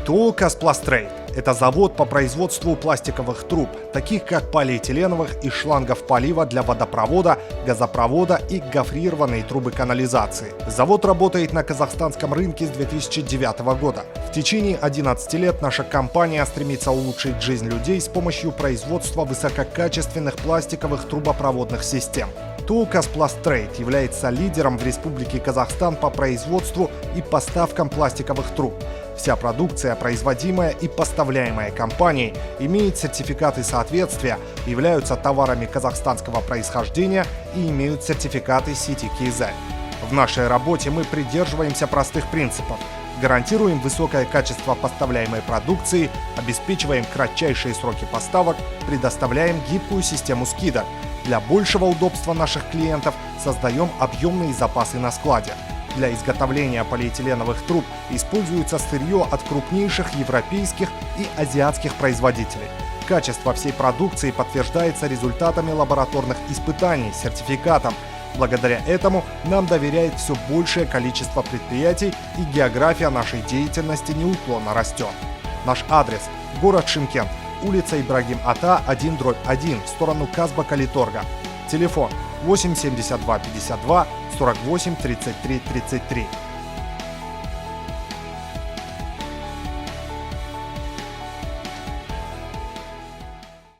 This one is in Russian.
ТОО «Казпластрейд» — это завод по производству пластиковых труб, таких как полиэтиленовых и шлангов полива для водопровода, газопровода и гофрированные трубы канализации. Завод работает на казахстанском рынке с 2009 года. В течение 11 лет наша компания стремится улучшить жизнь людей с помощью производства высококачественных пластиковых трубопроводных систем. ТОО «Казпластрейд» является лидером в Республике Казахстан по производству и поставкам пластиковых труб. Вся продукция, производимая и поставляемая компанией, имеет сертификаты соответствия, являются товарами казахстанского происхождения и имеют сертификаты CTKZ. В нашей работе мы придерживаемся простых принципов. Гарантируем высокое качество поставляемой продукции, обеспечиваем кратчайшие сроки поставок, предоставляем гибкую систему скидок. Для большего удобства наших клиентов создаем объемные запасы на складе. Для изготовления полиэтиленовых труб используется сырье от крупнейших европейских и азиатских производителей. Качество всей продукции подтверждается результатами лабораторных испытаний, сертификатом. Благодаря этому нам доверяет все большее количество предприятий, и география нашей деятельности неуклонно растет. Наш адрес – город Шымкент, улица Ибрагим Ата, 1/1, в сторону Казба-Калиторга. Телефон 8 72 52 48 33 33.